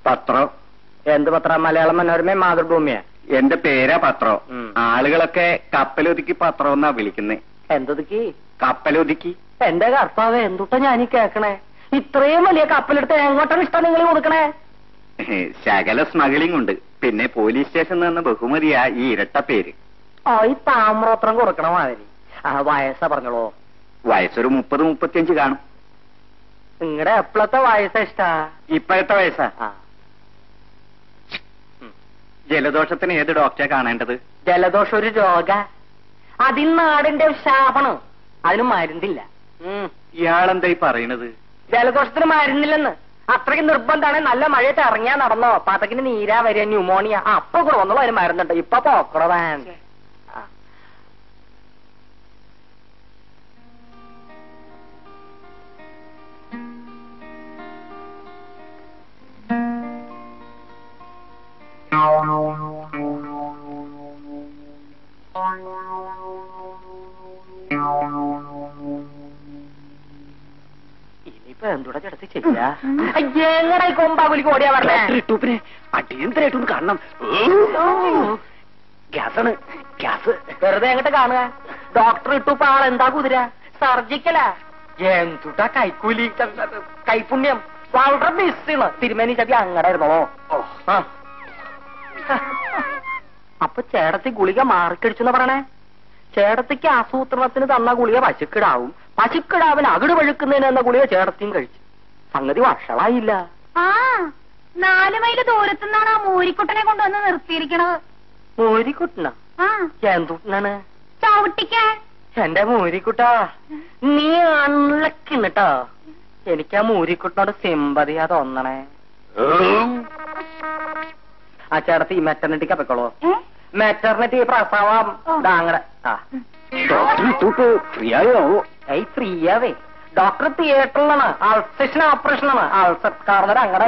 പത്രം. എന്ത് പത്രം? മലയാളം മനോരമ, മാതൃഭൂമിയാ? എന്റെ പേരാ പത്രം. ആളുകളൊക്കെ കപ്പലൊതുക്കി പത്രം എന്നാ വിളിക്കുന്നേ. എന്തൊതുക്കി? കപ്പലൊതുക്കി. എന്റെ കർത്താവ്, എന്തുട്ടാ ഞാനീ കേക്കണേ? ഇത്രയും വലിയ കപ്പലെടുത്ത് എങ്ങോട്ടാണ് ഇഷ്ടം നിങ്ങൾ കൊടുക്കണേ? ശകല സ്മഗ്ലിംഗ് ഉണ്ട്. പിന്നെ പോലീസ് സ്റ്റേഷനിൽ നിന്ന് ബഹുമതിയാ ഈ ഇരട്ട പേര്. ഈ താമ്രോത്രം കൊടുക്കണ മാതിരി. വയസ്സാ പറഞ്ഞോളൂ. വയസ്സൊരു 30-35 കാണും. നിങ്ങളുടെ എപ്പോഴത്തെ വയസ്സാ ഇഷ്ടാ? ഇപ്പോഴത്തെ വയസ്സാ. ജലദോഷത്തിന് ഏത് ഡോക്ടറെ കാണേണ്ടത്? ജലദോഷം ഒരു രോഗ, അതിൽ നാടിന്റെ ശാപണം. അതിന് മരുന്നില്ല. ഇയാളെന്തായി പറയണത്? ജലദോഷത്തിന് മരുന്നില്ലെന്ന്. അത്രയ്ക്ക് നിർബന്ധമാണ്. നല്ല മഴയത്ത് ഇറങ്ങിയാ നടന്നോ പാത്തക്കിന് നീരാ വരിക, ന്യൂമോണിയ. അപ്പൊ കൂടെ വന്നോളൂ, അതിന് മരുന്നുണ്ട്. ഇപ്പൊ പോക്കടോ വേൻ. ഇനിയിപ്പോ എന്തുകൂടെ ചേട്ടത്തി ചെയ്യാ? എങ്ങടെ കൊമ്പാകുലിക്ക് ഓടിയാ പറഞ്ഞേ? അടിയന്തരായിട്ടൊന്ന് കാണണം. ഗ്യാസാണ്, ഗ്യാസ്. വെറുതെ എങ്ങോട്ട് കാണുക? ഡോക്ടർ ഇട്ടുപ്പ ആളെന്താ കുതിര? സർജിക്കലാ. എന്തുട്ടാ കൈക്കൂലി, കൈപുണ്യം. വളരെ ബിസിണ്. തിരുമേനി ചതി അങ്ങടായിരുന്നോ? അപ്പൊ ചേട്ടത്തി ഗുളിക മാറിക്കടിച്ചെന്ന് പറയണേ? ചേട്ടത്തിക്ക് ആസൂത്രണത്തിന് തന്ന ഗുളിക പശുക്കിടാവും, പശുക്കിടാവിന് അകിട് വഴുക്കുന്നതിന് എന്ന ഗുളിക ചേട്ടത്തിയും കഴിച്ചു. സംഗതി വഷളായില്ല. 4 മൈൽ ദൂരത്തുനിന്നാണ് ആ മൂരിക്കുട്ടനെ കൊണ്ടുവന്ന് നിർത്തിയിരിക്കണത്. മൂരിക്കുട്ടനാ? എന്തുട്ടനാണ്? ചവിട്ടിക്കാൻ. എന്റെ മൂരിക്കുട്ടാ, നീ അൺലക്കിന്നിട്ടോ. എനിക്കാ മൂരിക്കുട്ടനോട് സിമ്പതിയാ തോന്നണേ. ആ ചേട്ടത്തി മെറ്റർണിറ്റിക്ക് അപ്പക്കോളൂ. മെറ്റർണിറ്റി പ്രസവം അങ്ങനെ. ഫ്രീയാവേ. ഡോക്ടർ തിയേറ്ററിലാണ്. അൾസേഷൻ ഓപ്പറേഷനാണ്. അൾസർ കാരണ അങ്ങനെ